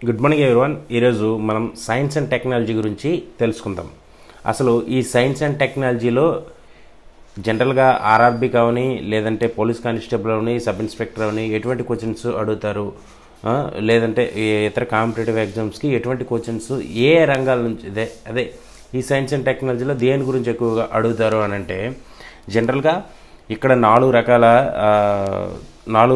Good morning everyone. ఈరోజు మనం science and technology గురించి తెలుసుకుందాం. అసలు ఈ సైన్స్ అండ్ టెక్నాలజీలో జనరల్గా ఆర్ఆర్బీ కావని, లేదంటే పోలీస్ కానిస్టేబుల్ అవని, సబ్ ఇన్స్పెక్టర్ అవని ఎటువంటి క్వశ్చన్స్ అడుగుతారు, లేదంటే ఇతర కాంపిటేటివ్ ఎగ్జామ్స్కి ఎటువంటి క్వశ్చన్స్ ఏ రంగాల నుంచి అదే ఈ సైన్స్ అండ్ టెక్నాలజీలో దేని గురించి ఎక్కువగా అడుగుతారు అని అంటే, జనరల్గా ఇక్కడ నాలుగు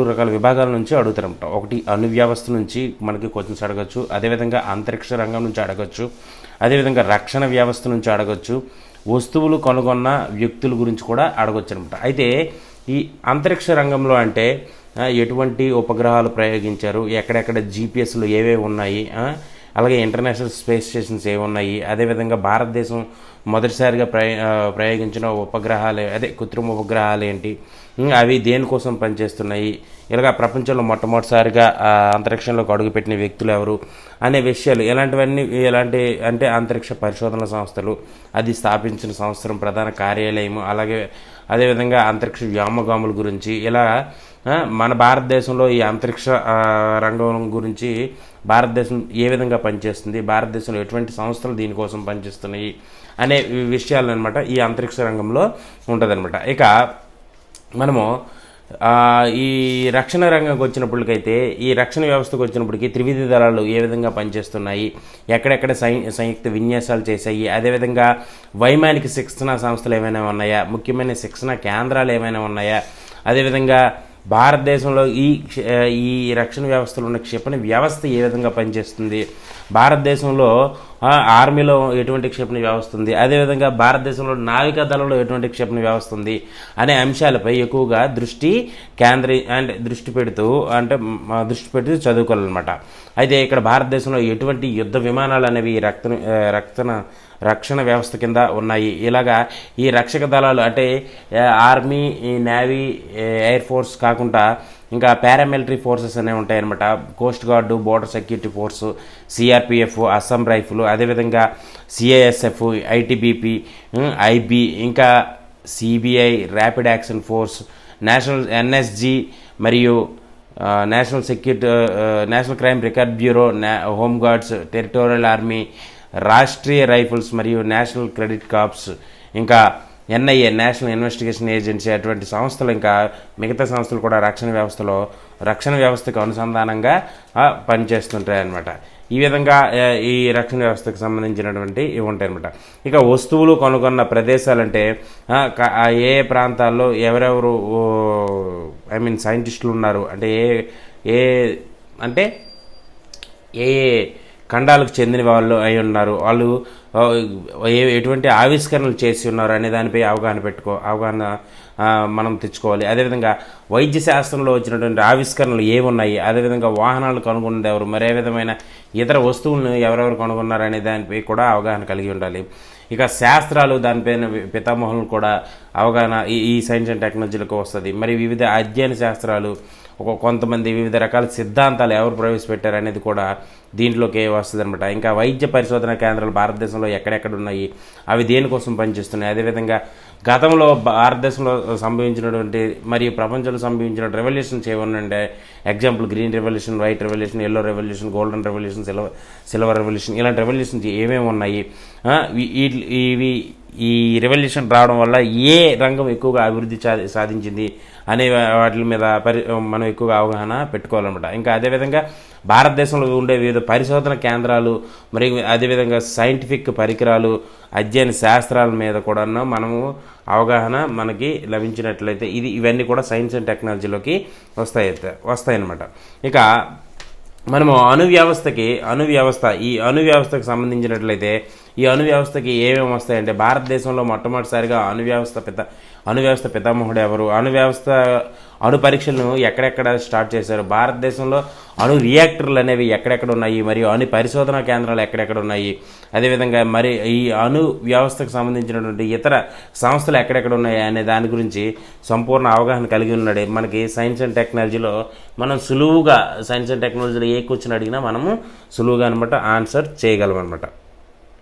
రకాల విభాగాల నుంచి అడుగుతారన్నమాట. ఒకటి అణు వ్యవస్థ నుంచి మనకి క్వశ్చన్స్ అడగచ్చు, అదేవిధంగా అంతరిక్ష రంగం నుంచి అడగచ్చు, అదేవిధంగా రక్షణ వ్యవస్థ నుంచి అడగచ్చు, వస్తువులు కనుగొన్న వ్యక్తుల గురించి కూడా అడగచ్చు అనమాట. అయితే ఈ అంతరిక్ష రంగంలో అంటే ఎటువంటి ఉపగ్రహాలు ప్రయోగించారు, ఎక్కడెక్కడ జీపీఎస్లు ఏవేవి ఉన్నాయి, అలాగే ఇంటర్నేషనల్ స్పేస్ స్టేషన్స్ ఏవి ఉన్నాయి, అదేవిధంగా భారతదేశం మొదటిసారిగా ప్రయోగించిన ఉపగ్రహాలు కృత్రిమ ఉపగ్రహాలు ఏంటి, అవి దేనికోసం పనిచేస్తున్నాయి, ఇలాగ ప్రపంచంలో మొట్టమొదటిసారిగా అంతరిక్షంలోకి అడుగుపెట్టిన వ్యక్తులు ఎవరు అనే విషయాలు, ఎలాంటి అంటే అంతరిక్ష పరిశోధన సంస్థలు, అది స్థాపించిన సంవత్సరం, ప్రధాన కార్యాలయం, అదేవిధంగా అంతరిక్ష వ్యోమగాముల గురించి, ఇలా మన భారతదేశంలో ఈ అంతరిక్ష రంగం గురించి భారతదేశం ఏ విధంగా పనిచేస్తుంది, భారతదేశంలో ఎటువంటి సంస్థలు దీనికోసం పనిచేస్తున్నాయి అనే విషయాలు అనమాట ఈ అంతరిక్ష రంగంలో ఉంటుందన్నమాట. ఇక మనము ఈ రక్షణ రంగంకి వచ్చినప్పటికైతే, ఈ రక్షణ వ్యవస్థకు వచ్చినప్పటికీ త్రివిధ దళాలు ఏ విధంగా పనిచేస్తున్నాయి, ఎక్కడెక్కడ సంయుక్త విన్యాసాలు చేశాయి, అదేవిధంగా వైమానిక శిక్షణ సంస్థలు ఏమైనా ఉన్నాయా, ముఖ్యమైన శిక్షణ కేంద్రాలు ఏమైనా ఉన్నాయా, అదేవిధంగా భారతదేశంలో ఈ రక్షణ వ్యవస్థలో ఉన్న క్షిపణి వ్యవస్థ ఏ విధంగా పనిచేస్తుంది, భారతదేశంలో ఆర్మీలో ఎటువంటి క్షిపణి వ్యవస్థ ఉంది, అదేవిధంగా భారతదేశంలో నావికా దళంలో ఎటువంటి క్షిపణి వ్యవస్థ ఉంది అనే అంశాలపై ఎక్కువగా దృష్టి పెడుతూ చదువుకోవాలన్నమాట. అయితే ఇక్కడ భారతదేశంలో ఎటువంటి యుద్ధ విమానాలు అనేవి రక్షణ వ్యవస్థ కింద ఉన్నాయి. ఇలాగా ఈ రక్షక దళాలు అంటే ఆర్మీ, నేవీ, ఎయిర్ ఫోర్స్ కాకుండా ఇంకా పారామిలిటరీ ఫోర్సెస్ అనేవి ఉంటాయన్నమాట. Coast guard, border security force, CRPF, Assam rifle, అదేవిధంగా సిఐఎస్ఎఫ్, ఐటీబీపీ, ఐబీ, ఇంకా CBI, rapid action force, national NSG మరియు national crime record bureau, home guards, territorial army, Rashtriya rifles మరియు national credit corps, ఇంకా NIA, national investigation agency, అటువంటి సంస్థలు, ఇంకా మిగతా సంస్థలు కూడా రక్షణ వ్యవస్థకు అనుసంధానంగా పనిచేస్తుంటాయి అన్నమాట. ఈ విధంగా ఈ రక్షణ వ్యవస్థకు సంబంధించినటువంటి ఇవి ఉంటాయన్నమాట. ఇక వస్తువులు కనుగొన్న ప్రదేశాలంటే ఏ ప్రాంతాల్లో ఎవరెవరు సైంటిస్టులు ఉన్నారు, అంటే ఏ ఖండాలకు చెందిన వాళ్ళు అయి ఉన్నారు, వాళ్ళు ఎటువంటి ఆవిష్కరణలు చేసి ఉన్నారు అనే దానిపై అవగాహన మనం తెచ్చుకోవాలి. అదేవిధంగా వైద్య శాస్త్రంలో వచ్చినటువంటి ఆవిష్కరణలు ఏమున్నాయి, అదేవిధంగా వాహనాలు కనుగొన్నది ఎవరు, మరే విధమైన ఇతర వస్తువులను ఎవరెవరు కనుగొన్నారు అనే దానిపై కూడా అవగాహన కలిగి ఉండాలి. ఇక శాస్త్రాలు, దానిపైన పితామహులు కూడా అవగాహన ఈ సైన్స్ అండ్ టెక్నాలజీలకు వస్తుంది. మరి వివిధ అధ్యయన శాస్త్రాలు, కొంతమంది వివిధ రకాల సిద్ధాంతాలు ఎవరు ప్రవేశపెట్టారు అనేది కూడా దీంట్లోకి వస్తుంది అనమాట. ఇంకా వైద్య పరిశోధన కేంద్రాలు భారతదేశంలో ఎక్కడెక్కడ ఉన్నాయి, అవి దేనికోసం పనిచేస్తున్నాయి, అదేవిధంగా గతంలో భారతదేశంలో సంభవించినటువంటి మరియు ప్రపంచంలో సంభవించిన రెవల్యూషన్స్ ఏమన్నాయంటే, example green revolution, white revolution, yellow revolution, golden revolution, silver revolution, ఇలాంటి రెవల్యూషన్స్ ఏమేమి ఉన్నాయి, ఈ రెవల్యూషన్ రావడం వల్ల ఏ రంగం ఎక్కువగా అభివృద్ధి సాధించింది అనే వాటి మీద మనం ఎక్కువగా అవగాహన పెట్టుకోవాలన్నమాట. ఇంకా అదేవిధంగా భారతదేశంలో ఉండే వివిధ పరిశోధన కేంద్రాలు, మరియు అదేవిధంగా సైంటిఫిక్ పరికరాలు, అధ్యయన శాస్త్రాల మీద కూడా మనము అవగాహన మనకి లభించినట్లయితే ఇవన్నీ కూడా సైన్స్ అండ్ టెక్నాలజీలోకి వస్తాయన్నమాట. ఇక మనము అణు వ్యవస్థకు సంబంధించినట్లయితే ఈ అణు వ్యవస్థకి ఏమేమి వస్తాయంటే, భారతదేశంలో మొట్టమొదటిసారిగా అణు వ్యవస్థ పితామహుడు ఎవరు, అణు పరీక్షలను ఎక్కడెక్కడ స్టార్ట్ చేశారు, భారతదేశంలో అణు రియాక్టర్లు అనేవి ఎక్కడెక్కడ ఉన్నాయి, మరియు అణు పరిశోధనా కేంద్రాలు ఎక్కడెక్కడ ఉన్నాయి, అదేవిధంగా మరి ఈ అణు వ్యవస్థకు సంబంధించినటువంటి ఇతర సంస్థలు ఎక్కడెక్కడ ఉన్నాయి అనే దాని గురించి సంపూర్ణ అవగాహన కలిగి ఉన్నాడు. మనకి సైన్స్ అండ్ టెక్నాలజీలో మనం సులువుగా సైన్స్ అండ్ టెక్నాలజీలో ఏ క్వశ్చన్ అడిగినా మనము సులువుగా అనమాట ఆన్సర్ చేయగలం అనమాట.